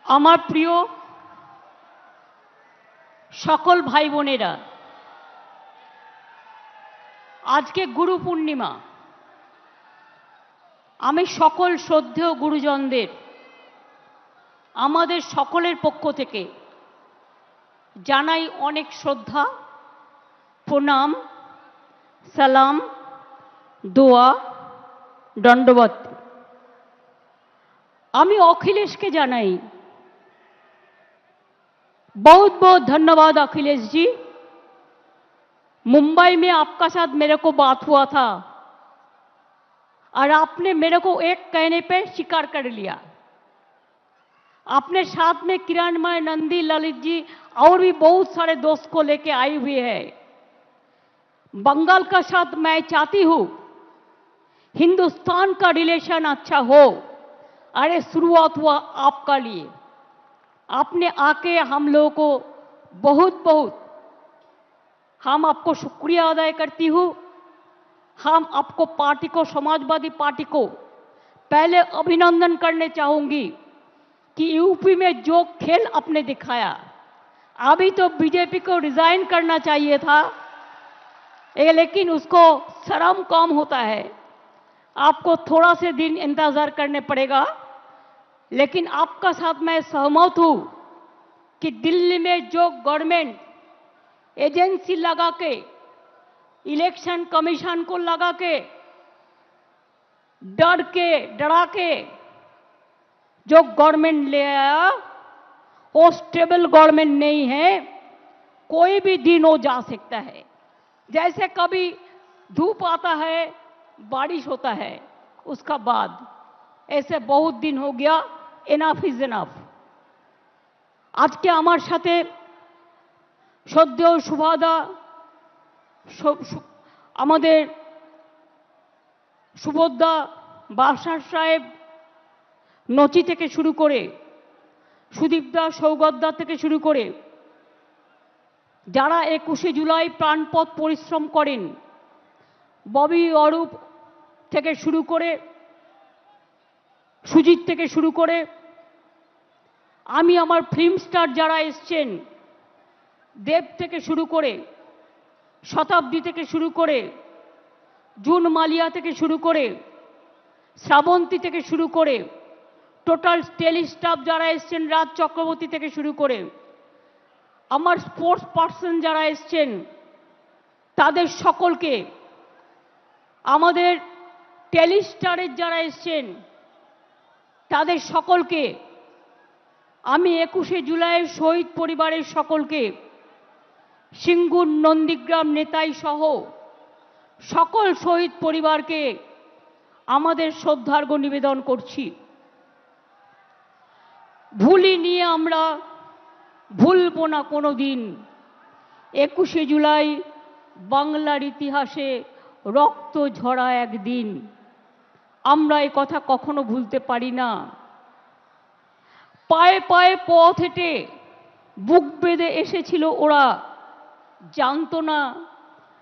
আমার প্রিয় সকল ভাই বোনেরা, আজকে গুরু পূর্ণিমা। আমি সকল শ্রদ্ধেয় গুরুজনদের আমাদের সকলের পক্ষ থেকে জানাই অনেক শ্রদ্ধা, প্রণাম, সালাম, দোয়া, দণ্ডবত। আমি अखिलेश के জানাই बहुत बहुत धन्यवाद अखिलेश जी। मुंबई में आपका साथ मेरे को बात हुआ था और आपने मेरे को एक कहने पे स्वीकार कर लिया। आपने साथ में किरणमय, नंदी, ललित जी और भी बहुत सारे दोस्त को लेके आई हुई है। बंगाल का साथ मैं चाहती हूं हिंदुस्तान का रिलेशन अच्छा हो। अरे शुरुआत हुआ आपका लिए, आपने आके हम लोगों को बहुत बहुत हम आपको शुक्रिया अदा करती हूँ। हम आपको पार्टी को, समाजवादी पार्टी को पहले अभिनंदन करने चाहूंगी कि यूपी में जो खेल आपने दिखाया, अभी तो बीजेपी को रिजाइन करना चाहिए था, लेकिन उसको शर्म कम होता है, आपको थोड़ा से दिन इंतजार करने पड़ेगा। लेकिन आपका साथ मैं सहमत हूं कि दिल्ली में जो गवर्नमेंट एजेंसी लगा के, इलेक्शन कमीशन को लगा के, डरा के जो गवर्नमेंट ले आया, वो स्टेबल गवर्नमेंट नहीं है। कोई भी दिन हो जा सकता है। जैसे कभी धूप आता है, बारिश होता है, उसका बाद ऐसे बहुत दिन हो गया। Enough is enough. आज के आमार साथे श्रद्धेय सुभादा, আমাদের সুবোধদা, বাদশাহ সাহেব, নচি থেকে শুরু করে সুদীপদা, সৌগতদা থেকে শুরু করে যারা 21শে জুলাই প্রাণপণ পরিশ্রম করেন, ববি, অরূপ থেকে শুরু করে সুজিত থেকে শুরু করে আমি আমার ফিল্ম স্টার যারা এসছেন, দেব থেকে শুরু করে, শতাব্দী থেকে শুরু করে, জুন মালিয়া থেকে শুরু করে, শ্রাবন্তী থেকে শুরু করে, টোটাল টেলি স্টাফ যারা এসছেন, রাজ চক্রবর্তী থেকে শুরু করে আমার স্পোর্টস পার্সন যারা এসছেন, তাদের সকলকে, আমাদের টেলি স্টারের যারা এসছেন তাদের সকলকে, আমি 21শে জুলাইয়ের শহীদ পরিবারের সকলকে, সিঙ্গুর, নন্দীগ্রাম, নেতাই সহ সকল শহীদ পরিবারকে আমাদের শ্রদ্ধার্ঘ্য নিবেদন করছি। ভুলি নিয়ে আমরা ভুলব না কোনো দিন 21শে জুলাই বাংলার ইতিহাসে রক্ত ঝরা একদিন। আমরা এই কথা কখনো ভুলতে পারি না। পায়ে পায়ে পথ হেঁটে বুক বেঁধে এসেছিল ওরা, জানতো না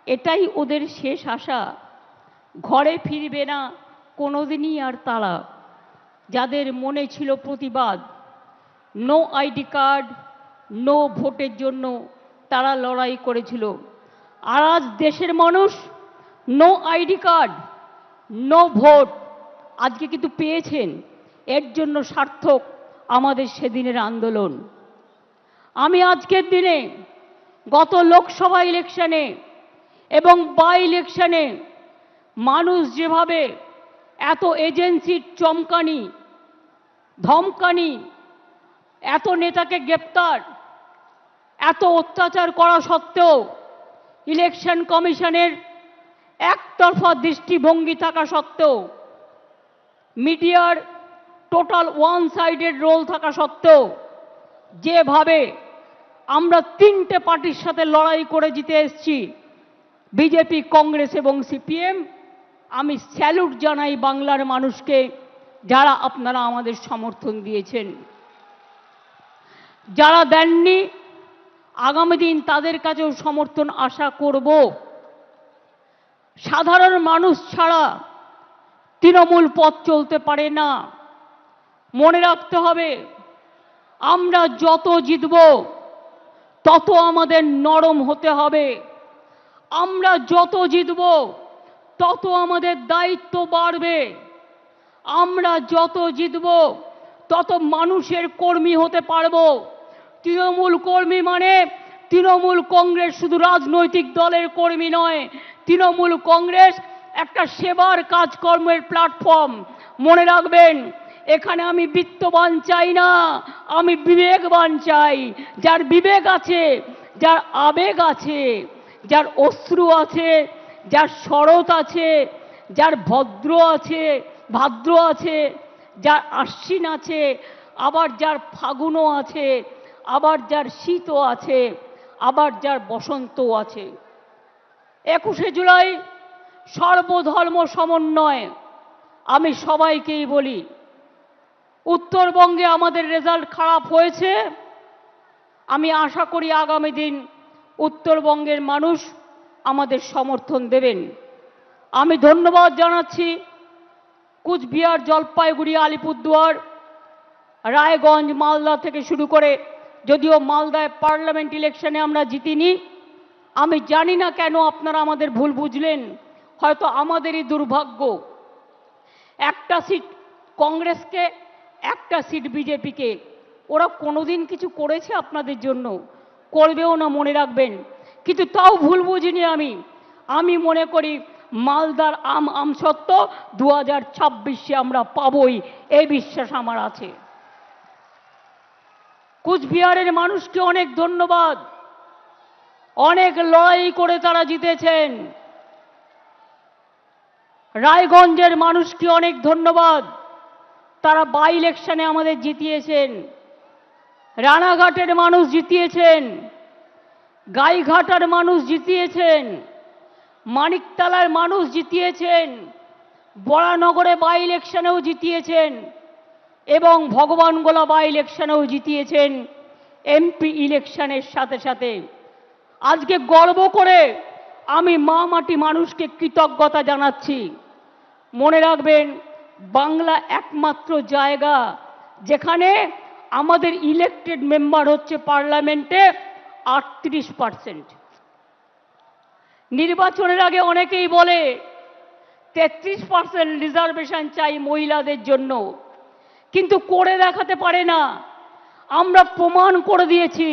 এটাই ওদের শেষ আশা। ঘরে ফিরবে না কোনোদিনই আর তারা। যাদের মনে ছিল প্রতিবাদ, নো আইডি কার্ড, নো ভোটের জন্য তারা লড়াই করেছিল। আর আজ দেশের মানুষ no ID card, no vote আজকে কিন্তু পেয়েছেন। এর জন্য সার্থক আমাদের সেদিনের আন্দোলন। আমি আজকের দিনে গত লোকসভা ইলেকশনে এবং বাই ইলেকশনে মানুষ যেভাবে এত এজেন্সির চমকানি, ধমকানি, এত নেতাকে গ্রেপ্তার, এত অত্যাচার করা সত্ত্বেও, ইলেকশন কমিশনের একতরফা দৃষ্টিভঙ্গি থাকা সত্ত্বেও, মিডিয়ার টোটাল ওয়ান সাইডেড রোল থাকা সত্ত্বেও, যেভাবে আমরা 3টে পার্টির সাথে লড়াই করে জিতে এসেছি, বিজেপি, কংগ্রেস এবং সিপিএম, আমি স্যালুট জানাই বাংলার মানুষকে, যারা আপনারা আমাদের সমর্থন দিয়েছেন। যারা দেননি, আগামী দিন তাদের কাছেও সমর্থন আশা করব। সাধারণ মানুষ ছাড়া তৃণমূল পথ চলতে পারে না। মনে রাখতে হবে আমরা যত জিতব তত আমাদের নরম হতে হবে। আমরা যত জিতব তত আমাদের দায়িত্ব বাড়বে। আমরা যত জিতব তত মানুষের কর্মী হতে পারবো। তৃণমূল কর্মী মানে তৃণমূল কংগ্রেস শুধু রাজনৈতিক দলের কর্মী নয়, তৃণমূল কংগ্রেস একটা সেবার কাজকর্মের প্ল্যাটফর্ম। মনে রাখবেন, এখানে আমি বিত্তবান চাই না, আমি বিবেকবান চাই। যার বিবেক আছে, যার আবেগ আছে, যার অশ্রু আছে, যার শরৎ আছে, যার ভাদ্র আছে, যার আশ্বিন আছে, আবার যার ফাগুনও আছে, আবার যার শীতও আছে, আবার যার বসন্তও আছে। 21শে জুলাই সর্বধর্ম সমন্বয়। আমি সবাইকেই বলি, উত্তরবঙ্গে আমাদের রেজাল্ট খারাপ হয়েছে। আমি আশা করি আগামী দিন উত্তরবঙ্গের মানুষ আমাদের সমর্থন দেবেন। আমি ধন্যবাদ জানাচ্ছি কুচবিহার, জলপাইগুড়ি, আলিপুরদুয়ার, রায়গঞ্জ, মালদা থেকে শুরু করে, যদিও মালদায় পার্লামেন্ট ইলেকশনে আমরা জিতিনি। আমি জানি না কেন আপনারা আমাদের ভুল বুঝলেন, হয়তো আমাদেরই দুর্ভাগ্য। একটা সিট কংগ্রেসকে, একটা সিট বিজেপিকে। ওরা কোনোদিন কিছু করেছে আপনাদের জন্য? করবেও না, মনে রাখবেন। কিন্তু তাও ভুল বুঝিনি আমি মনে করি মালদার আমসত্ত্ব 2026-এ আমরা পাবই, এই বিশ্বাস আমার আছে। কুচবিহারের মানুষকে অনেক ধন্যবাদ, অনেক লড়াই করে তারা জিতেছেন। রায়গঞ্জের মানুষকে অনেক ধন্যবাদ, তারা বাই ইলেকশনে আমাদের জিতিয়েছেন। রানাঘাটের মানুষ জিতিয়েছেন, গাইঘাটার মানুষ জিতিয়েছেন, মানিকতলার মানুষ জিতিয়েছেন, বরানগরে বাই ইলেকশনেও জিতিয়েছেন এবং ভগবানগোলা বাই ইলেকশনেও জিতিয়েছেন। এমপি ইলেকশনের সাথে সাথে আজকে গর্ব করে আমি মা মাটি মানুষকে কৃতজ্ঞতা জানাচ্ছি। মনে রাখবেন, বাংলা একমাত্র জায়গা যেখানে আমাদের ইলেক্টেড মেম্বার হচ্ছে পার্লামেন্টে 38%। নির্বাচনের আগে অনেকেই বলে 33% রিজার্ভেশন চাই মহিলাদের জন্য, কিন্তু করে দেখাতে পারে না। আমরা প্রমাণ করে দিয়েছি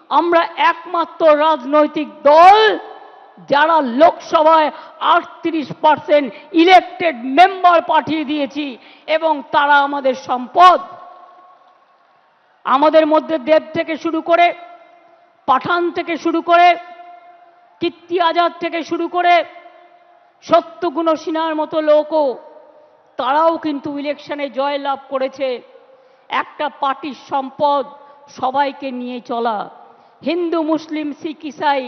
আমরা একমাত্র রাজনৈতিক দল যারা লোকসভায় 38% ইলেক্টেড মেম্বার পাঠিয়ে দিয়েছি এবং তারা আমাদের সম্পদ। আমাদের মধ্যে দেব থেকে শুরু করে, পাঠান থেকে শুরু করে, কীর্তি আজাদ থেকে শুরু করে, সত্যগুণ সিনহার মতো লোকও, তারাও কিন্তু ইলেকশনে জয়লাভ করেছে। একটা পার্টির সম্পদ সবাইকে নিয়ে চলা। হিন্দু, মুসলিম, শিখ, ইসাই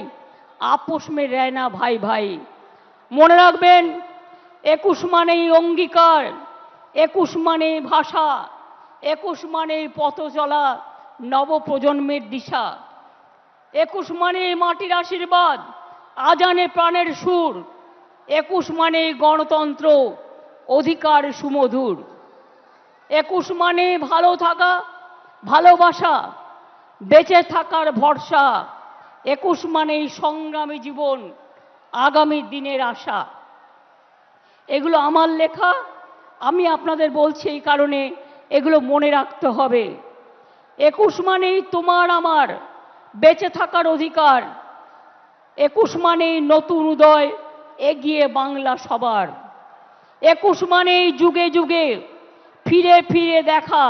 আপোষ মে রহনা ভাই ভাই। মনে রাখবেন, 21 মানেই অঙ্গীকার, 21 মানেই ভাষা, 21 মানেই পথ চলা নবপ্রজন্মের দিশা, 21 মানেই মাটির আশীর্বাদ, আজানে প্রাণের সুর, 21 মানেই গণতন্ত্র, অধিকার সুমধুর, 21 মানে ভালো থাকা, ভালোবাসা, বেঁচে থাকার ভরসা, 21 মানেই সংগ্রামী জীবন, আগামী দিনের আশা। এগুলো আমার লেখা, আমি আপনাদের বলছি এই কারণে এগুলো মনে রাখতে হবে। 21 মানেই তোমার আমার বেঁচে থাকার অধিকার, 21 মানেই নতুন উদয়, এগিয়ে বাংলা সবার, 21 মানেই যুগে যুগে ফিরে ফিরে দেখা,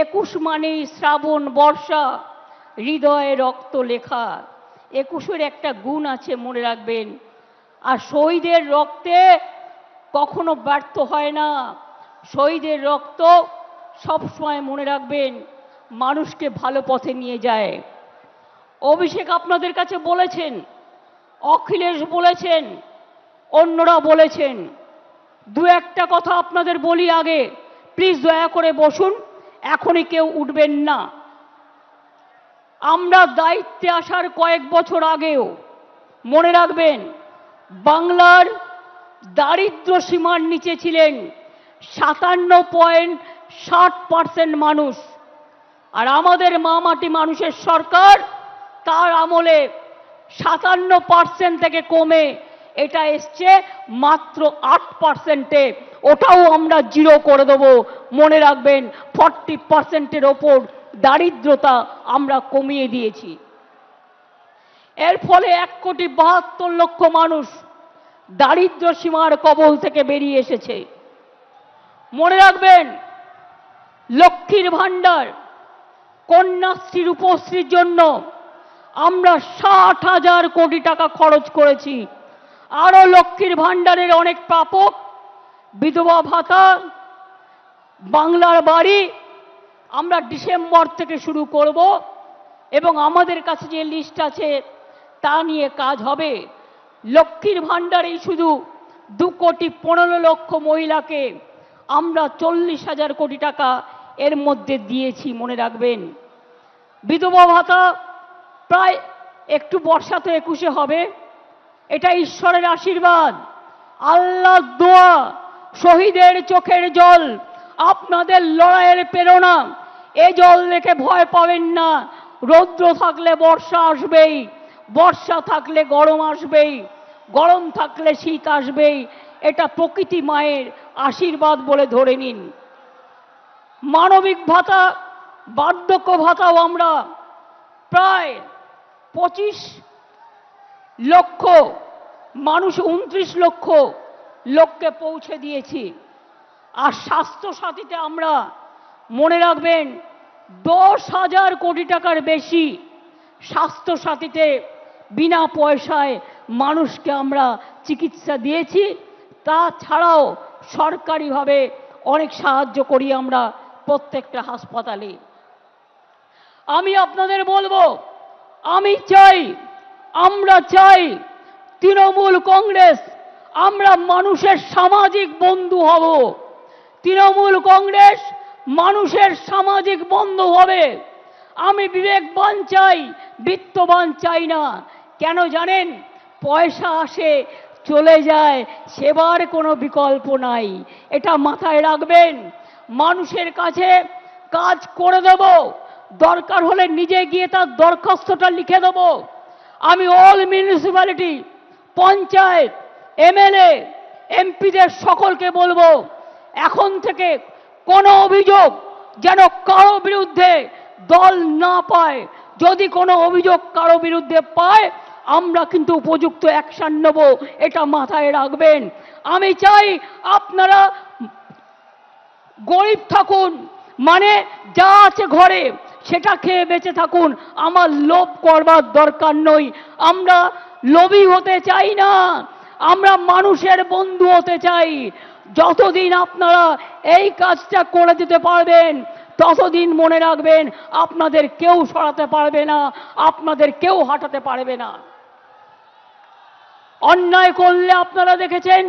21 মানেই শ্রাবণ বর্ষা, হৃদয়ে রক্ত লেখা। 21-এর একটা গুণ আছে, মনে রাখবেন, আর শহীদের রক্তে কখনো ব্যর্থ হয় না। শহীদের রক্ত সবসময়, মনে রাখবেন, মানুষকে ভালো পথে নিয়ে যায়। অভিষেক আপনাদের কাছে বলেছেন, অখিলেশ বলেছেন, অন্যরা বলেছেন। দু একটা কথা আপনাদের বলি আগে, প্লিজ দয়া করে বসুন, এখনই কেউ উঠবেন না। আমরা দায়িত্বে আসার কয়েক বছর আগেও, মনে রাখবেন, বাংলার দারিদ্র সীমার নিচে ছিলেন 57.60% মানুষ। আর আমাদের মামাটি মানুষের সরকার তার আমলে 57% থেকে কমে এটা এসছে মাত্র 8%-এ। ওটাও আমরা জিরো করে দেব। মনে রাখবেন 40%-এর ওপর দারিদ্রতা আমরা কমিয়ে দিয়েছি। এর ফলে 1,72,00,000 মানুষ দারিদ্র সীমার কবল থেকে বেরিয়ে এসেছে। মনে রাখবেন লক্ষ্মীর ভাণ্ডার, কন্যাশ্রী, রূপশ্রীর জন্য আমরা 60,000 কোটি টাকা খরচ করেছি। আরো লক্ষ্মীর ভাণ্ডারের অনেক প্রাপক, বিধবা ভাতা, বাংলার বাড়ি আমরা ডিসেম্বর থেকে শুরু করব এবং আমাদের কাছে যে লিস্ট আছে তা নিয়ে কাজ হবে। লক্ষ্মীর ভাণ্ডারেই শুধু 2,15,00,000 মহিলাকে আমরা 40,000 কোটি টাকা এর মধ্যে দিয়েছি। মনে রাখবেন বিধবা ভাতা প্রায় একটু বর্ষা তো 21-এ হবে, এটা ঈশ্বরের আশীর্বাদ, আল্লাহর দোয়া, শহীদের চোখের জল, আপনাদের লড়াইয়ের প্রেরণা। এ জল দেখে ভয় পাবেন না। রৌদ্র থাকলে বর্ষা আসবেই, বর্ষা থাকলে গরম আসবেই, গরম থাকলে শীত আসবেই। এটা প্রকৃতি মায়ের আশীর্বাদ বলে ধরে নিন। মানবিক ভাতা, বার্ধক্য ভাতাও আমরা প্রায় 25 লক্ষ মানুষ, 29 লক্ষ লোককে পৌঁছে দিয়েছি। আর স্বাস্থ্য সাথীতে আমরা মনে রাখবেন 10,000 কোটি টাকার বেশি স্বাস্থ্য সাথীতে বিনা পয়সায় মানুষকে আমরা চিকিৎসা দিয়েছি। তাছাড়াও সরকারিভাবে অনেক সাহায্য করি আমরা প্রত্যেকটা হাসপাতালে। আমি আপনাদের বলবো, আমি চাই, আমরা চাই তৃণমূল কংগ্রেস আমরা মানুষের সামাজিক বন্ধু হব। তৃণমূল কংগ্রেস মানুষের সামাজিক বন্ধু হবে। আমি বিবেকবান চাই, বিত্তবান চাই না। কেন জানেন? পয়সা আসে চলে যায়, সেবার কোনো বিকল্প নাই। এটা মাথায় রাখবেন। মানুষের কাছে কাজ করে দেব, দরকার হলে নিজে গিয়ে তার দরখাস্তটা লিখে দেব। আমি অল মিউনিসিপ্যালিটি, পঞ্চায়েত, এমএলএ, এমপিদের সকলকে বলবো, এখন থেকে কোনো অভিযোগ যেন কারো বিরুদ্ধে দল না পায়। যদি কোনো অভিযোগ কারো বিরুদ্ধে পায় আমরা কিন্তু উপযুক্ত অ্যাকশন নেব, এটা মাথায় রাখবেন। আমি চাই আপনারা গরিব থাকুন, মানে যা আছে ঘরে সেটা খেয়ে বেঁচে থাকুন। আমার লোভ করবার দরকার নই। আমরা লোভী হতে চাই না, আমরা মানুষের বন্ধু হতে চাই। যতদিন আপনারা এই কাজটা করে দিতে পারবেন ততদিন মনে রাখবেন আপনাদের কেউ সরাতে পারবে না, আপনাদের কেউ হাঁটাতে পারবে না। অন্যায় করলে আপনারা দেখেছেন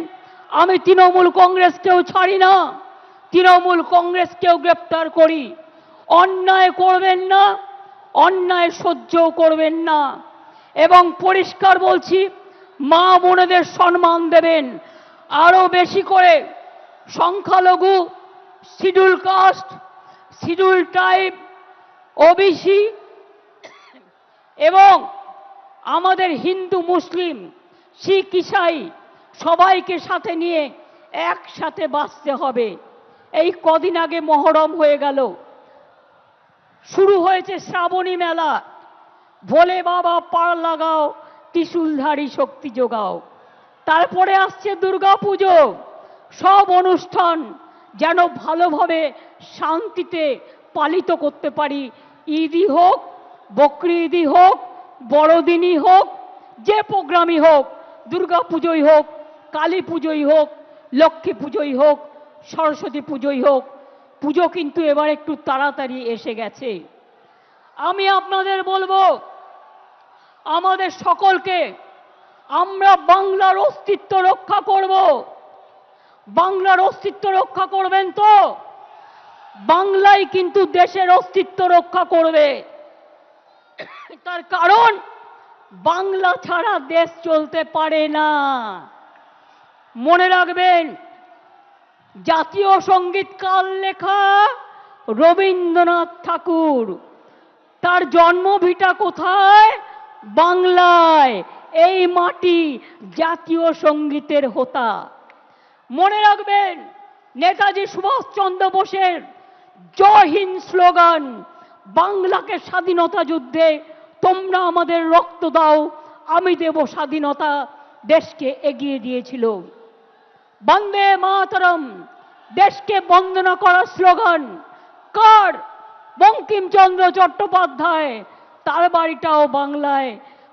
আমি তৃণমূল কংগ্রেসকেও ছাড়ি না, তৃণমূল কংগ্রেসকেও গ্রেপ্তার করি। অন্যায় করবেন না, অন্যায় সহ্যও করবেন না। এবং পরিষ্কার বলছি, মা বোনেদের সম্মান দেবেন। আরো বেশি করে সংখ্যালঘু, schedule caste, schedule tribe, OBC এবং আমাদের হিন্দু, মুসলিম, শিখ, ইসাই সবাইকে সাথে নিয়ে একসাথে বাঁচতে হবে। এই কদিন আগে মহরম হয়ে গেল, শুরু হয়েছে শ্রাবণী মেলা। ভোলে বাবা পার লাগাও, ত্রিশূলধারী শক্তি যোগাও। তারপরে আসছে দুর্গা পুজো। সব অনুষ্ঠান যেন ভালোভাবে শান্তিতে পালিত করতে পারি। ঈদই হোক, বকরি ঈদই হোক, বড়দিনই হোক, যে প্রোগ্রামই হোক, দুর্গা পুজোই হোক, কালী পুজোই হোক, লক্ষ্মী পুজোই হোক, সরস্বতী পুজোই হোক, পুজো কিন্তু এবার একটু তাড়াতাড়ি এসে গেছে। আমি আপনাদের বলবো, আমাদের সকলকে আমরা বাংলার অস্তিত্ব রক্ষা করব। বাংলার অস্তিত্ব রক্ষা করবেন তো? বাংলাই কিন্তু দেশের অস্তিত্ব রক্ষা করবে। তার কারণ বাংলা ছাড়া দেশ চলতে পারে না। মনে রাখবেন, জাতীয় সঙ্গীত কার লেখা? রবীন্দ্রনাথ ঠাকুর। তার জন্মভিটা কোথায়? বাংলায়। এই মাটি জাতীয় সঙ্গীতের হোতা। মনে রাখবেন, নেতাজি সুভাষচন্দ্র বোসের জয় হিন্দ স্লোগান বাংলাকে স্বাধীনতা যুদ্ধে তোমরা আমাদের রক্ত দাও, আমি দেব স্বাধীনতা, দেশকে এগিয়ে দিয়েছিল। বন্দে মাতরম দেশকে বন্দনা করার স্লোগান কার? বঙ্কিমচন্দ্র চট্টোপাধ্যায়। তার বাড়িটাও বাংলায়।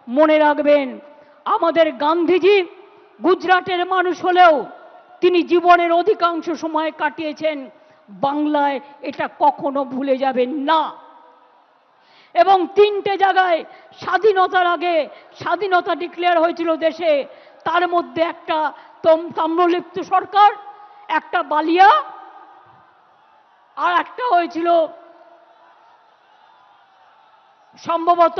মনে রাখবেন, আমাদের গান্ধীজি গুজরাটের মানুষ হলেও তিনি জীবনের অধিকাংশ সময় কাটিয়েছেন বাংলায়, এটা কখনো ভুলে যাবেন না। এবং 3টে জায়গায় স্বাধীনতার আগে স্বাধীনতা ডিক্লেয়ার হয়েছিল দেশে, তার মধ্যে একটা তাম্রলিপ্ত সরকার, একটা বালিয়া, আর একটা হয়েছিল সম্ভবত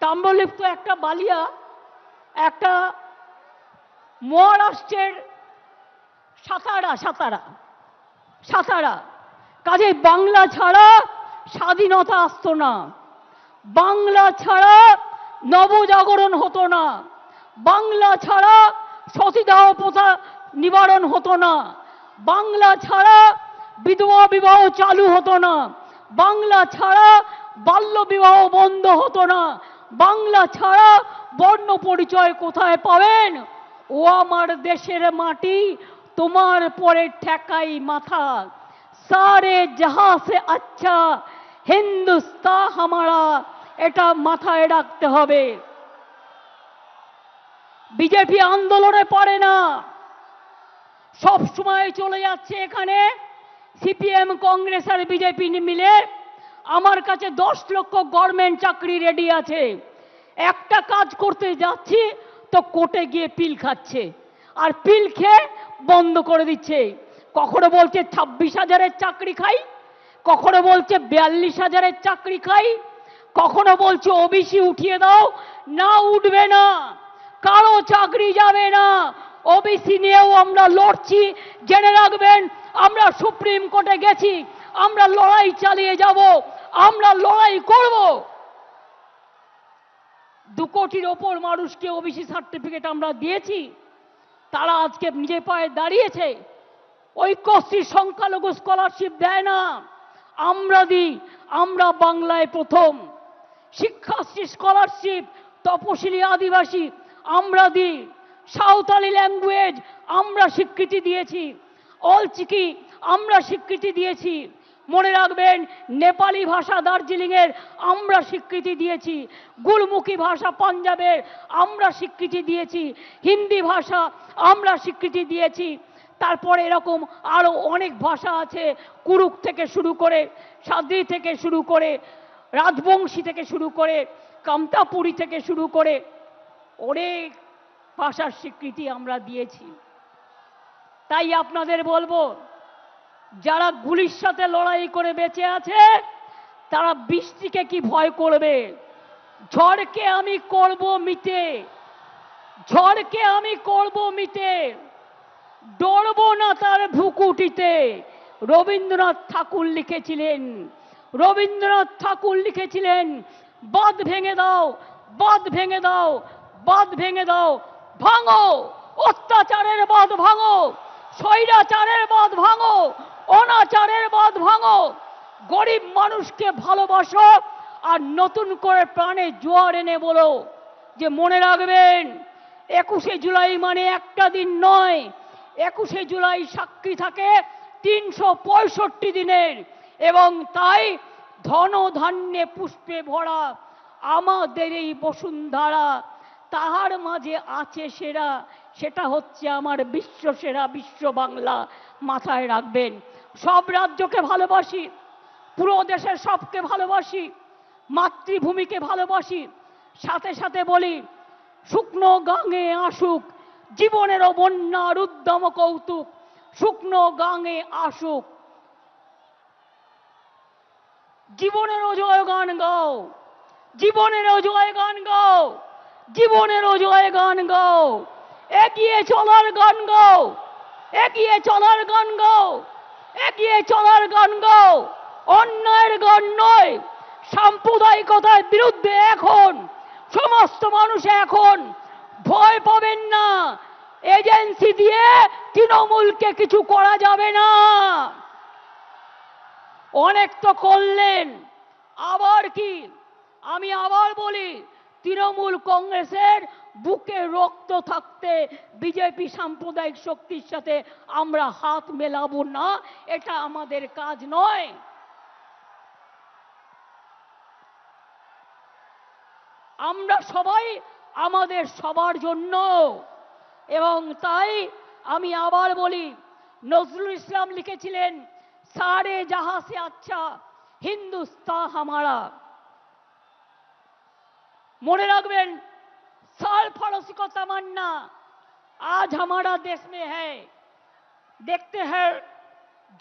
তাম্রলিপ্ত, একটা বালিয়া, একটা মহারাষ্ট্রের সাতারা। কাজে বাংলা ছাড়া স্বাধীনতা আসতো না, বাংলা ছাড়া নবজাগরণ হতো না, বাংলা ছাড়া সতীদাহ প্রথা নিবারণ হতো না, বাংলা ছাড়া বিধবা বিবাহ চালু হতো না, বাংলা ছাড়া বাল্য বিবাহ বন্ধ হতো না, বাংলা ছাড়া বর্ণ পরিচয় কোথায় পাবেন? ও আমার দেশের মাটি, তোমার পরে ঠেকাই মাথা, সারে জাহাঁ সে আচ্ছা হিন্দুস্তান হামারা, এটা মাথায় রাখতে হবে। বিজেপি আন্দোলনে পারে না, সব সময় চলে যাচ্ছে এখানে সিপিএম কংগ্রেস আর বিজেপি মিলে। আমার কাছে 10 লক্ষ গভর্নমেন্ট চাকরি রেডি আছে, একটা কাজ করতে যাচ্ছি তো কোর্টে গিয়ে পিল খাচ্ছে, আর পিল খেয়ে বন্ধ করে দিচ্ছে। কখনো বলছে 26,000-এর চাকরি খাই, কখনো বলছে 42,000-এর চাকরি খাই, কখনো বলছে ওবিসি উঠিয়ে দাও। না, উঠবে না, কারো চাকরি যাবে না। ওবিসি নিয়েও আমরা লড়ছি, জেনে রাখবেন। আমরা সুপ্রিম কোর্টে গেছি, আমরা লড়াই চালিয়ে যাব, আমরা লড়াই করব। 2 কোটির ওপর মানুষকে ওবিসি সার্টিফিকেট আমরা দিয়েছি, তারা আজকে নিজে পায়ে দাঁড়িয়েছে। ঐক্যশ্রী সংখ্যালঘু স্কলারশিপ দেয় না, আমরা দিই। আমরা বাংলায় প্রথম। শিক্ষাশ্রী স্কলারশিপ তপশিলি আদিবাসী আমরা দিই। সাঁওতালি ল্যাঙ্গুয়েজ আমরা স্বীকৃতি দিয়েছি, অলচিকি আমরা স্বীকৃতি দিয়েছি। মনে রাখবেন, নেপালি ভাষা দার্জিলিংয়ের আমরা স্বীকৃতি দিয়েছি, গুরমুখী ভাষা পাঞ্জাবের আমরা স্বীকৃতি দিয়েছি, হিন্দি ভাষা আমরা স্বীকৃতি দিয়েছি। তারপরে এরকম আরো অনেক ভাষা আছে, কুরুক থেকে শুরু করে, সাদ্রি থেকে শুরু করে, রাজবংশী থেকে শুরু করে, কামতাপুরী থেকে শুরু করে অনেক ভাষার স্বীকৃতি আমরা দিয়েছি। তাই আপনাদের বলবো, যারা গুলির সাথে লড়াই করে বেঁচে আছে তারা বৃষ্টিকে কি ভয় করবে? ঝড়কে আমি করব মিটে, ঝড়কে আমি করব মিটে, ডরবো না তার ভ্রুকুটিতে। রবীন্দ্রনাথ ঠাকুর লিখেছিলেন, রবীন্দ্রনাথ ঠাকুর লিখেছিলেন, বাঁধ ভেঙে দাও, বাঁধ ভেঙে দাও, বাঁধ ভেঙে দাও, ভাঙো অত্যাচারের বাঁধ, ভাঙো স্বৈরাচারের বাঁধ, ভাঙো অনাচারের বাঁধ, ভাঙো। গরিব মানুষকে ভালোবাসো আর নতুন করে প্রাণে জোয়ার এনে বলো যে মনে রাখবেন 21শে জুলাই মানে একটা দিন নয়, 21শে জুলাই সাক্ষী থাকে 365 দিনের। এবং তাই ধন ধান্যে পুষ্পে ভরা আমাদের এই বসুন্ধরা, তাহার মাঝে আছে সেরা, সেটা হচ্ছে আমার বিশ্ব সেরা বিশ্ব বাংলা। মাথায় রাখবেন, সব রাজ্যকে ভালোবাসি, পুরো দেশের সবকে ভালোবাসি, মাতৃভূমিকে ভালোবাসি। সাথে সাথে বলি, শুকনো গাঙে আসুক জীবনেরও বন্যার উদ্যম কৌতুক, শুকনো গাঙে আসুক জীবনেরও জয়গান গাও, জীবনেরও জয়গান গাও, জীবনেরও জয়গান গাও, এগিয়ে চলার গান গাও, এগিয়ে চলার গান গাও, এগিয়ে চলার গান গাও, অন্যায়ের গান নয়। সাম্প্রদায়িকতার বিরুদ্ধে এখন সমস্ত মানুষ এখন ভয় পাবেন না। এজেন্সি দিয়ে তৃণমূলকে কিছু করা যাবে না। অনেক তো করলেন, আবার কি? আমি আবার বলি, তৃণমূল কংগ্রেসের বুকে রক্ত থাকতে বিজেপি সাম্প্রদায়িক শক্তির সাথে আমরা হাত মেলাবো না, এটা আমাদের কাজ নয়। আমরা সবাই আমাদের সবার জন্য। এবং তাই আমি আবার বলি, নজরুল ইসলাম লিখেছিলেন, সারে জাহাঁ সে আচ্ছা হিন্দুস্তান হামারা। মনে রাখবেন, साल पड़ोसी को तमन्ना आज हमारा देश में है, देखते हैं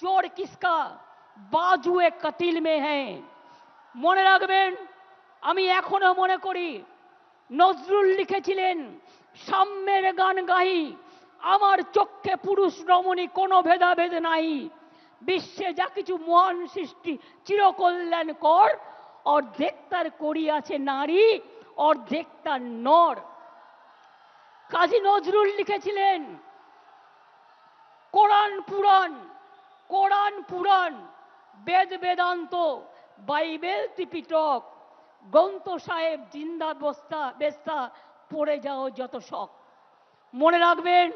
जोड़ किसका बाजुए कतिल में है। মনে রাখবেন, আমি এখনো মনে করি নজরুল লিখেছিলেন, সাম্যের গান গাহি আমার চক্ষে পুরুষ রমণী কোনো ভেদাভেদ নাই, বিশ্বে যা কিছু মহান সৃষ্টি চিরকল্যাণকর, অর্ধেক তার করিয়াছে নারী অর্ধেক তার নর। কাজী নজরুল লিখেছিলেন, কোরআন পুরাণ, কোরআন পুরাণ, বেদ বেদান্ত, বাইবেল ত্রিপিটক, গ্রন্থ সাহেব জিন্দা বস্তা বেস্তা পড়ে যাও যত শখ। মনে রাখবেন,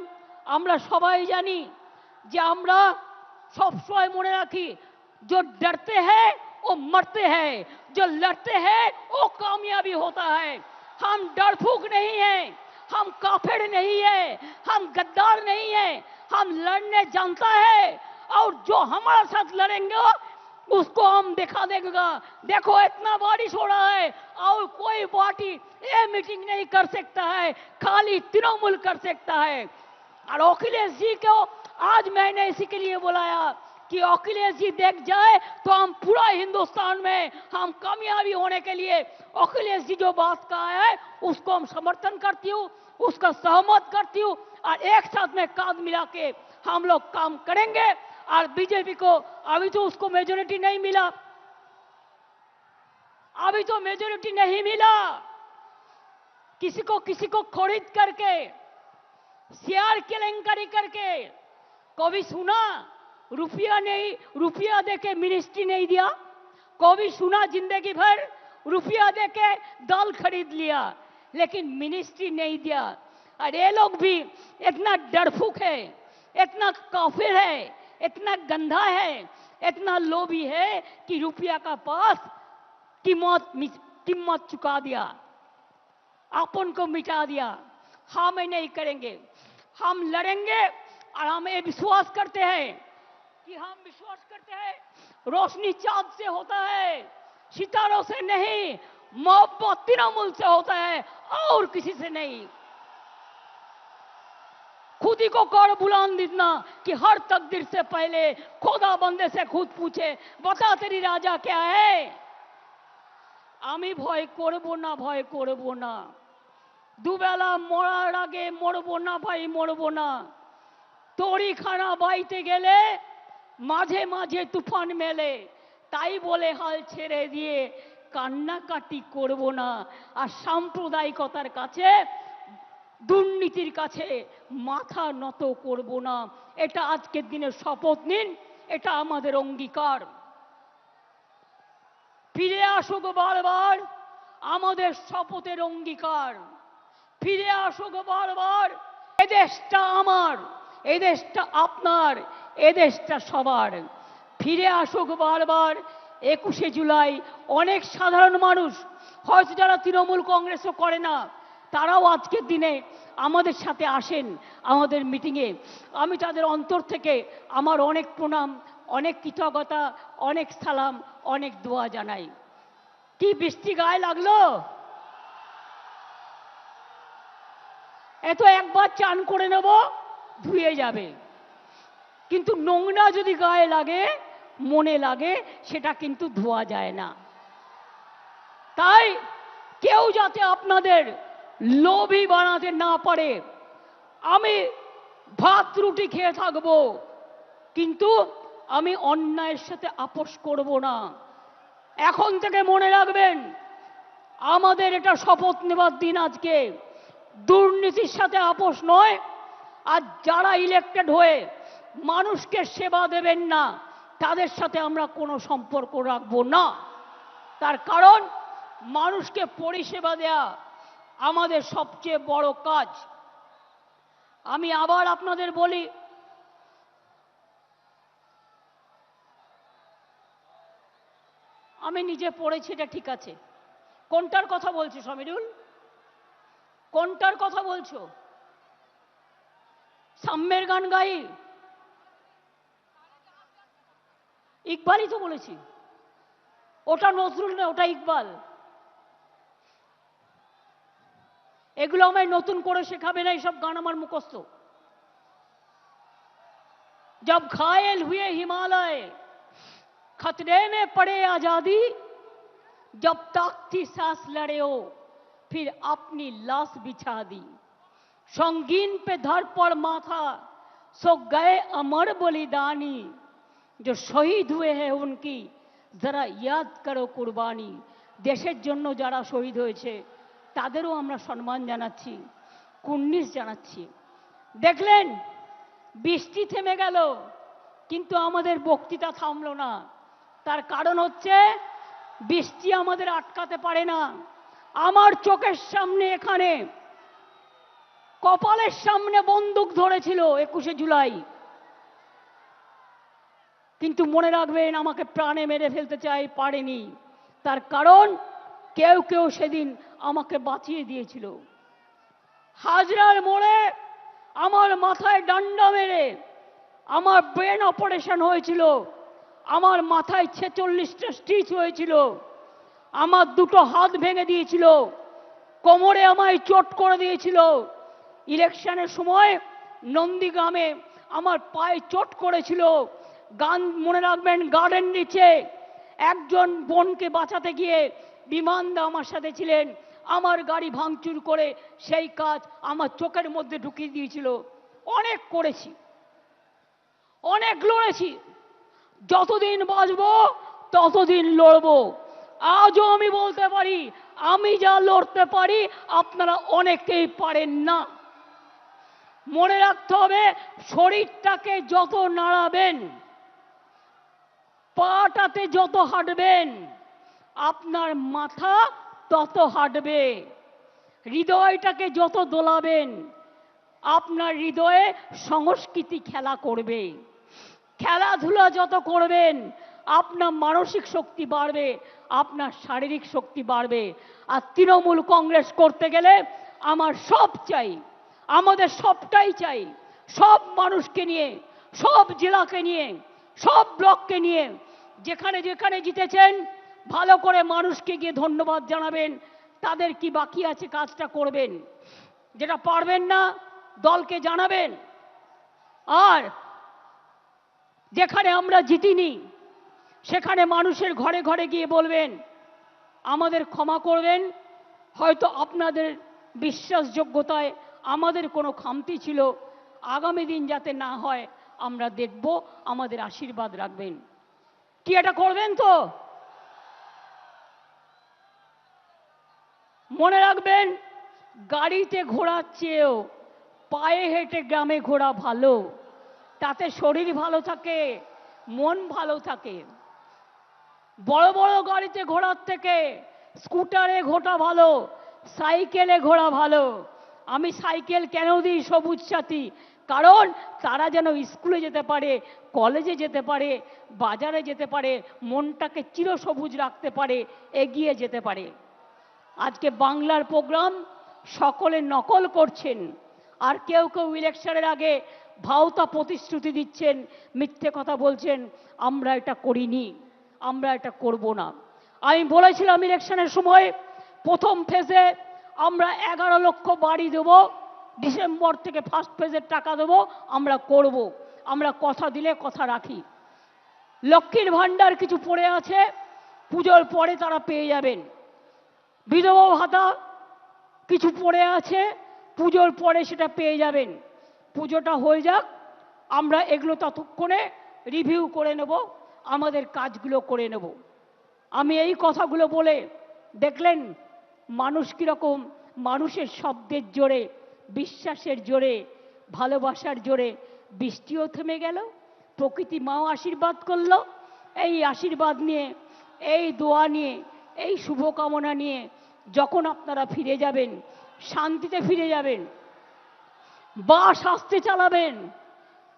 আমরা সবাই জানি যে আমরা সবসময় মনে রাখি, जो डरते हैं वो मरते हैं, जो लड़ते हैं वो कामयाबी होता है। हम डरफूक नहीं हैं, हम काफिर नहीं है, हम गद्दार नहीं है, हम लड़ने जानता है, और जो हमारे साथ लड़ेंगे उसको हम दिखा देगा। देखो इतना बारिश हो रहा है और कोई पार्टी ये मीटिंग नहीं कर सकता है, खाली तृणमूल कर सकता है। और अखिलेश जी को आज मैंने इसी के लिए बुलाया कि अखिलेश जी देख जाए तो हम पूरा हिंदुस्तान में हम कामयाबी होने के लिए अखिलेश जी जो बात कहा है उसको हम समर्थन करती हूँ, उसका सहमत करती हूँ, और एक साथ में कांध मिला के हम लोग काम करेंगे। और बीजेपी को अभी तो उसको मेजोरिटी नहीं मिला, अभी तो मेजोरिटी नहीं मिला। किसी को खरीद करके शेयर केलेंकारी करके कभी सुना रुपया नहीं, रुपया देके मिनिस्ट्री नहीं दिया? कभी सुना जिंदगी भर रुपया देके दाल खरीद लिया लेकिन मिनिस्ट्री नहीं दिया? और ये लोग भी इतना डरफूक है, इतना काफिर है, इतना गंदा है, इतना लोभी है कि रुपया का पास कीमत चुका दिया, अपन को मिटा दिया। हम नहीं करेंगे, हम लड़ेंगे। और हम ये विश्वास करते हैं कि हम विश्वास करते हैं रोशनी चांद से होता है, सितारों से नहीं, मोहब्बत तृणमूल से होता है और किसी से नहीं। खुद ही को कर बुलान देना कि हर तकदीर से पहले खुदा बंदे से खुद पूछे, बता तेरी राजा क्या है। আমি ভয় করব না, ভয় করব না, দুবেলা মরার আগে মরবো না ভাই, মরবো না। তরিখানা বাইতে গেলে মাঝে মাঝে তুফান মেলে, তাই বলে হাল ছেড়ে দিয়ে কান্নাকাটি করব না। আর সাম্প্রদায়িকতার কাছে, দুর্নীতির কাছে মাথা নত করব না। এটা আজকের দিনে শপথ নিন, এটা আমাদের অঙ্গীকার। ফিরে আসুক বারবার আমাদের শপথের অঙ্গীকার, ফিরে আসুক বারবার। এ দেশটা আমার, এ দেশটা আপনার, এ দেশটা সবার। ফিরে আসুক বারবার 21শে জুলাই। অনেক সাধারণ মানুষ হয়তো যারা তৃণমূল কংগ্রেসও করে না, তারাও আজকের দিনে আমাদের সাথে আসেন আমাদের মিটিংয়ে। আমি তাদের অন্তর থেকে আমার অনেক প্রণাম, অনেক কৃতজ্ঞতা, অনেক সালাম, অনেক দোয়া জানাই। কি বৃষ্টি গায়ে লাগলো? এত একবার চান করে নেব, ধুয়ে যাবে, কিন্তু নোংরা যদি গায়ে লাগে, মনে লাগে, সেটা কিন্তু ধোয়া যায় না। তাই কেউ যাতে আপনাদের লোভী বানাতে না পারে, আমি ভাত রুটি খেয়ে থাকবো, কিন্তু আমি অন্যায়ের সাথে আপোষ করব না। এখন থেকে মনে রাখবেন, আমাদের এটা শপথ নেবার দিন আজকে। দুর্নীতির সাথে আপোষ নয়। আর যারা ইলেক্টেড হয়ে মানুষকে সেবা দেবেন না, তাদের সাথে আমরা কোনো সম্পর্ক রাখবো না। তার কারণ মানুষকে পরিষেবা দেয়া আমাদের সবচেয়ে বড় কাজ। আমি আবার আপনাদের বলি, আমি নিজে পড়েছি, এটা ঠিক আছে। কোনটার কথা বলছো সমীরুল? কোনটার কথা বলছো? সাম্যের গান গাই? ইকবালই তো বলেছি। ওটা নজরুল না, ওটা ইকবাল। এগুলো আমায় নতুন করে শেখাবে না, এইসব গান আমার মুখস্থ। जब घायल हुए हिमालय खतरे में पड़े आजादी, जब तक थी सांस लड़े हो फिर अपनी लाश बिछा दी, संगीन पे धर पड़ माथा सो गए अमर बलिदानी, जो शहीद हुए हैं उनकी जरा याद करो कुर्बानी। দেশের জন্য যারা শহীদ হয়েছে তাদেরও আমরা সম্মান জানাচ্ছি, কুর্নিশ জানাচ্ছি। দেখলেন বৃষ্টি থেমে গেল, কিন্তু আমাদের বক্তৃতা থামলো না। তার কারণ হচ্ছে বৃষ্টি আমাদের আটকাতে পারে না। আমার চোখের সামনে, এখানে কপালের সামনে বন্দুক ধরেছিল 21শে জুলাই, কিন্তু মনে রাখবেন আমাকে প্রাণে মেরে ফেলতে চাই, পারেনি। তার কারণ কেউ কেউ সেদিন আমাকে বাঁচিয়ে দিয়েছিল। হাজরার মোড়ে আমার মাথায় ডান্ডা মেরে আমার ব্রেন অপারেশন হয়েছিল, আমার মাথায় 46টা স্টিচ হয়েছিল, আমার দুটো হাত ভেঙে দিয়েছিল, কোমরে আমায় চোট করে দিয়েছিল। ইলেকশনের সময় নন্দীগ্রামে আমার পায়ে চোট করেছিল। গান মনে রাখবেন, গার্ডেন নিচে একজন বোনকে বাঁচাতে গিয়ে বিমানদা আমার সাথে ছিলেন, আমার গাড়ি ভাঙচুর করে সেই কাজ আমার চোখের মধ্যে ঢুকিয়ে দিয়েছিল। অনেক করেছি, অনেক লড়েছি, যতদিন বাঁচব ততদিন লড়ব। আজও আমি বলতে পারি, আমি যা লড়তে পারি আপনারা অনেকেই পারেন না। মনে রাখতে হবে, শরীরটাকে যত নাড়াবেন, পাটাতে যত হাঁটবেন, আপনার মাথা তত হাঁটবে। হৃদয়টাকে যত দোলাবেন, আপনার হৃদয়ে সংস্কৃতি খেলা করবে। খেলাধুলা যত করবেন, আপনার মানসিক শক্তি বাড়বে, আপনার শারীরিক শক্তি বাড়বে। আর তৃণমূল কংগ্রেস করতে গেলে আমার সব চাই, আমাদের সবটাই চাই। সব মানুষকে নিয়ে, সব জেলাকে নিয়ে, সব ব্লককে নিয়ে, যেখানে যেখানে জিতেছেন ভালো করে মানুষকে গিয়ে ধন্যবাদ জানাবেন। তাদের কি বাকি আছে কাজটা করবেন, যেটা পারবেন না দলকে জানাবেন। আর যেখানে আমরা জিতিনি সেখানে মানুষের ঘরে ঘরে গিয়ে বলবেন আমাদের ক্ষমা করবেন, হয়তো আপনাদের বিশ্বাসযোগ্যতায় আমাদের কোনো খামতি ছিল, আগামী দিন যাতে না হয় আমরা দেখব, আমাদের আশীর্বাদ রাখবেন। কি এটা করবেন তো? মনে রাখবেন, গাড়িতে ঘোরার চেয়েও পায়ে হেঁটে গ্রামে ঘোরা ভালো। তাতে শরীর ভালো থাকে, মন ভালো থাকে। বড় বড় গাড়িতে ঘোরার থেকে স্কুটারে ঘোরা ভালো, সাইকেলে ঘোরা ভালো। আমি সাইকেল কেন দিই সবুজ সাথী? কারণ তারা যেন স্কুলে যেতে পারে, কলেজে যেতে পারে, বাজারে যেতে পারে, মনটাকে চিরসবুজ রাখতে পারে, এগিয়ে যেতে পারে। আজকে বাংলার প্রোগ্রাম সকলে নকল করছেন, আর কেউ কেউ ইলেকশনের আগে ভাওতা প্রতিশ্রুতি দিচ্ছেন, মিথ্যে কথা বলছেন, আমরা এটা করিনি, আমরা এটা করব না। আমি বলেছিলাম ইলেকশনের সময় প্রথম ফেজে আমরা 11 লক্ষ বাড়ি দেব, ডিসেম্বর থেকে ফার্স্ট ফেজের টাকা দেব, আমরা করব। আমরা কথা দিলে কথা রাখি। লক্ষ্মীর ভাণ্ডার কিছু পড়ে আছে, পুজোর পরে তারা পেয়ে যাবেন। বিধবা ভাতা কিছু পড়ে আছে, পুজোর পরে সেটা পেয়ে যাবেন। পুজোটা হয়ে যাক, আমরা এগুলো ততক্ষণে রিভিউ করে নেব, আমাদের কাজগুলো করে নেব। আমি এই কথাগুলো বলে দেখলেন মানুষ কীরকম মানুষের শব্দের জোরে, বিশ্বাসের জোরে, ভালোবাসার জোরে বৃষ্টিও থেমে গেল, প্রকৃতি মাও আশীর্বাদ করলো। এই আশীর্বাদ নিয়ে, এই দোয়া নিয়ে, এই শুভকামনা নিয়ে যখন আপনারা ফিরে যাবেন, শান্তিতে ফিরে যাবেন, বাস আস্তে চালাবেন,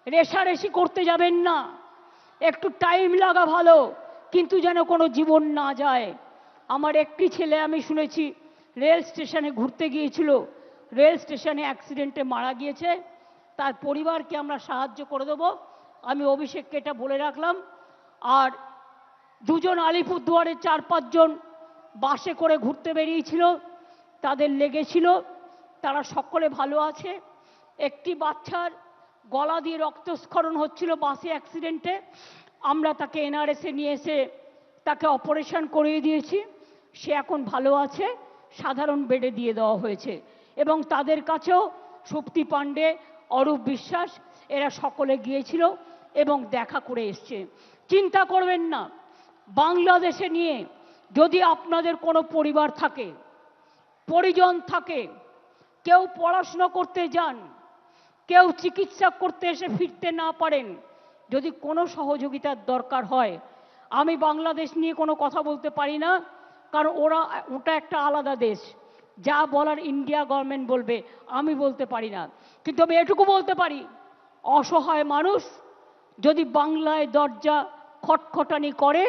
রেষারেষি করতে যাবেন না। একটু টাইম লাগা ভালো, কিন্তু যেন কোনো জীবন না যায়। আমার একটি ছেলে আমি শুনেছি রেল স্টেশনে ঘুরতে গিয়েছিল, রেল স্টেশনে অ্যাক্সিডেন্টে মারা গিয়েছে। তার পরিবারকে আমরা সাহায্য করে দেবো, আমি অভিষেককে এটা বলে রাখলাম। আর দুজন আলিপুরদুয়ারের 4-5 জন বাসে করে ঘুরতে বেরিয়েছিল, তাদের লেগেছিল, তারা সকলে ভালো আছে। একটি বাচ্চার গলা দিয়ে রক্তস্খলন হচ্ছিল বাসে অ্যাক্সিডেন্টে, আমরা তাকে এনআরএসে নিয়ে এসে তাকে অপারেশন করিয়ে দিয়েছি, সে এখন ভালো আছে, সাধারণ বেডে দিয়ে দেওয়া হয়েছে। এবং তাদের কাছেও সুপ্তি পাণ্ডে, অরূপ বিশ্বাস এরা সকলে গিয়েছিল এবং দেখা করে এসছে। চিন্তা করবেন না, বাংলাদেশে নিয়ে যদি আপনাদের কোনো পরিবার থাকে, পরিজন থাকে, কেউ পড়াশোনা করতে যান, কেউ চিকিৎসা করতে এসে ফিরতে না পারেন, যদি কোনো সহযোগিতার দরকার হয়, আমি বাংলাদেশ নিয়ে কোনো কথা বলতে পারি না, কারণ ওটা একটা আলাদা দেশ, যা বলার ইন্ডিয়া গভর্নমেন্ট বলবে, আমি বলতে পারি না। কিন্তু আমি এটুকু বলতে পারি, অসহায় মানুষ যদি বাংলায় দরজা খটখটানি করে,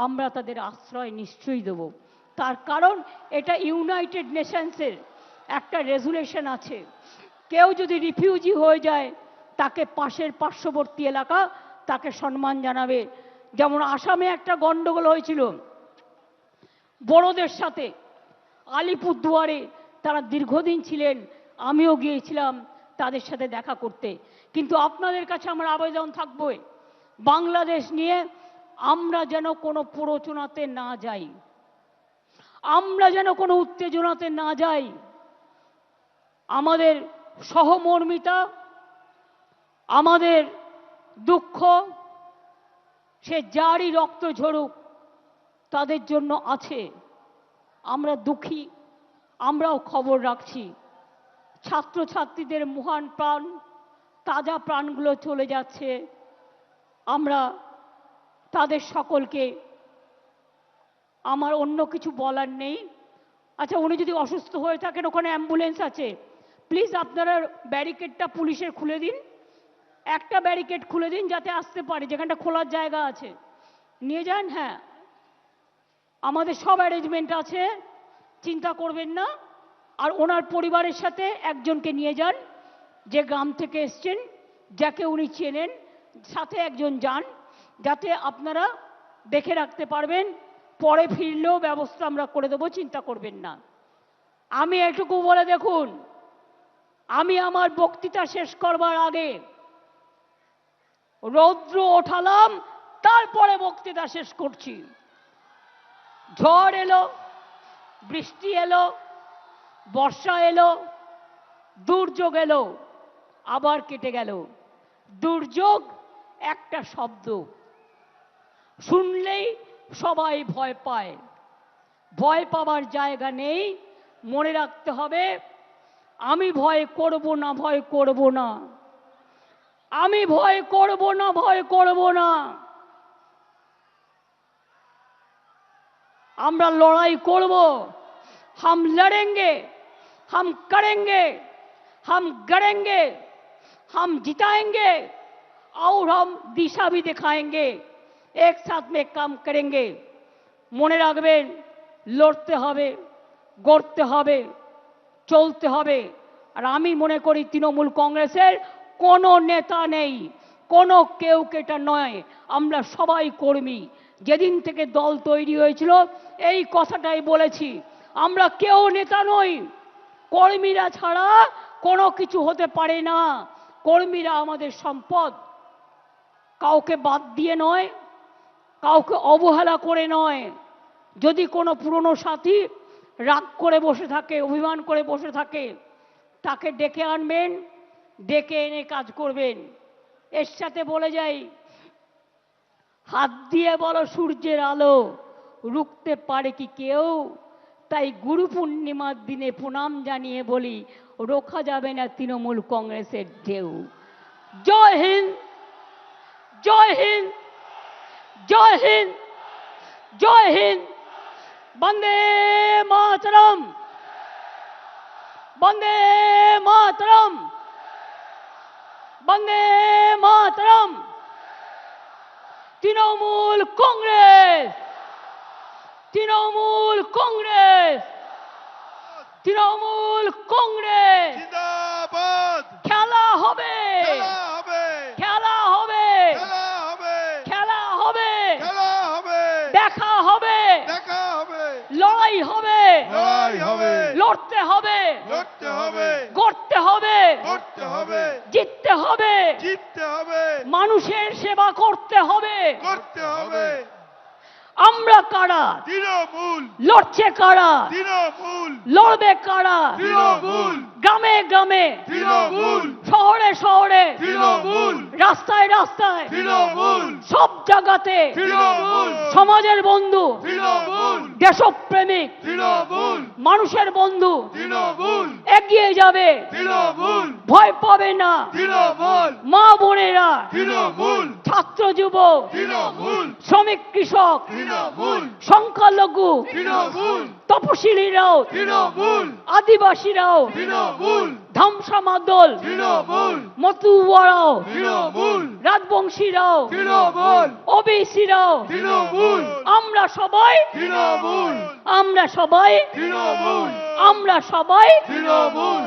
আমরা তাদের আশ্রয় নিশ্চয়ই দেব। তার কারণ এটা ইউনাইটেড নেশনসের একটা রেজুলেশন আছে, কেউ যদি রিফিউজি হয়ে যায় তাকে পাশের পার্শ্ববর্তী এলাকা তাকে সম্মান জানাবে। যেমন আসামে একটা গন্ডগোল হয়েছিল বড়দের সাথে, আলিপুরদুয়ারে তারা দীর্ঘদিন ছিলেন, আমিও গিয়েছিলাম তাদের সাথে দেখা করতে। কিন্তু আপনাদের কাছে আমার আবেদন থাকবে, বাংলাদেশ নিয়ে আমরা যেন কোনো প্ররোচনাতে না যাই, আমরা যেন কোনো উত্তেজনাতে না যাই। আমাদের সহমর্মিতা, আমাদের দুঃখ, সে যারই রক্ত ঝরুক তাদের জন্য আছে। আমরা দুঃখী, আমরাও খবর রাখছি। ছাত্রছাত্রীদের মহান প্রাণ, তাজা প্রাণগুলো চলে যাচ্ছে, আমরা তাদের সকলকে, আমার অন্য কিছু বলার নেই। আচ্ছা, উনি যদি অসুস্থ হয়ে থাকেন, ওখানে অ্যাম্বুলেন্স আছে, প্লিজ আপনারা ব্যারিকেডটা পুলিশের খুলে দিন, একটা ব্যারিকেড খুলে দিন যাতে আসতে পারে, যেখানটা খোলার জায়গা আছে নিয়ে যান। হ্যাঁ, আমাদের সব অ্যারেঞ্জমেন্ট আছে, চিন্তা করবেন না। আর ওনার পরিবারের সাথে একজনকে নিয়ে যান, যে গ্রাম থেকে এসছেন, যাকে উনি চেনেন, সাথে একজন যান, যাতে আপনারা দেখে রাখতে পারবেন। পরে ফিরলেও ব্যবস্থা আমরা করে দেবো, চিন্তা করবেন না। আমি এটুকু বলে দেখুন, আমি আমার বক্তৃতা শেষ করবার আগে রৌদ্র ওঠালাম, তারপরে বক্তৃতা শেষ করছি। ঝড় এলো, বৃষ্টি এলো, বর্ষা এলো, দুর্যোগ এলো, আবার কেটে গেল। দুর্যোগ একটা শব্দ, শুনলেই সবাই ভয় পায়। ভয় পাবার জায়গা নেই, মনে রাখতে হবে আমি ভয় করব না, ভয় করব না, আমি ভয় করব না, ভয় করব না। আমরা লড়াই করব, हम लड़ेंगे, हम करेंगे, हम गड़ेंगे, हम जिताएंगे और हम दिशा भी दिखाएंगे, एक साथ में काम करेंगे। মনে রাখবেন, লড়তে হবে, গড়তে হবে, চলতে হবে। আর আমি মনে করি তৃণমূল কংগ্রেসের কোনো নেতা নেই, কোনো কেউ কেটা নয়, আমরা সবাই কর্মী। যেদিন থেকে দল তৈরি হয়েছিল এই কথাটাই বলেছি, আমরা কেউ নেতা নই, কর্মীরা ছাড়া কোনো কিছু হতে পারে না। কর্মীরা আমাদের সম্পদ, কাউকে বাদ দিয়ে নয়, কাউকে অবহেলা করে নয়। যদি কোনো পুরনো সাথী রাগ করে বসে থাকে, অভিমান করে বসে থাকে, তাকে ডেকে আনবেন, ডেকে এনে কাজ করবেন। এর সাথে বলে যাই, হাত দিয়ে বলো সূর্যের আলো রুখতে পারে কি কেউ? তাই গুরু পূর্ণিমার দিনে প্রণাম জানিয়ে বলি, রোখা যাবে না তৃণমূল কংগ্রেসের ঢেউ। জয় হিন্দ, জয় হিন্দ, জয় হিন্দ, জয় হিন্দ। বন্দে মাতরম, বন্দে মাতরম, বন্দে মাতরম। তৃণমূল কংগ্রেস, তৃণমূল কংগ্রেস, তৃণমূল কংগ্রেস জিন্দাবাদ। খেলা হবে, খেলা হবে, খেলা হবে, খেলা হবে, খেলা হবে, খেলা হবে, দেখা হবে, দেখা হবে, লড়াই হবে, লড়াই হবে, লড়তে হবে, লড়তে হবে, গড়তে হবে, করতে হবে, জিততে হবে, জিততে হবে, মানুষের সেবা করতে হবে। করতে হবে। আমরা কারা? তৃণমূল, লড়ছে কারা? তৃণমূল, লড়বে কারা? তৃণমূল, গ্রামে গ্রামে, তৃণমূল, শহরে শহরে, তৃণমূল, রাস্তায় রাস্তায়, তৃণমূল, সব জায়গাতে তৃণমূল, সমাজের বন্ধু, তৃণমূল, দেশপ্রেমিক, তৃণমূল, মানুষের বন্ধু তৃণমূল, এগিয়ে যাবে, তৃণমূল, ভয় পাবে না। তৃণমূল, মা বোনেরা, তৃণমূল, ছাত্র যুবক, তৃণমূল, শ্রমিক কৃষক, তৃণমূল, সংখ্যালঘু, তৃণমূল, তপশিলীরাও, তৃণমূল, আদিবাসীরাও, তৃণমূল, ধামসা মাদল, তৃণমূল, মতুয়ারাও, তৃণমূল, রাজবংশীরাও, তৃণমূল, ওবিসিরাও, তৃণমূল, আমরা সবাই, তৃণমূল, আমরা সবাই, তৃণমূল, আমরা সবাই। তৃণমূল।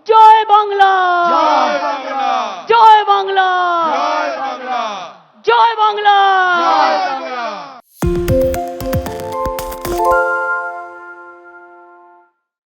জয় বাংলা, জয় বাংলা, জয় বাংলা, জয় বাংলা, জয় বাংলা। জয়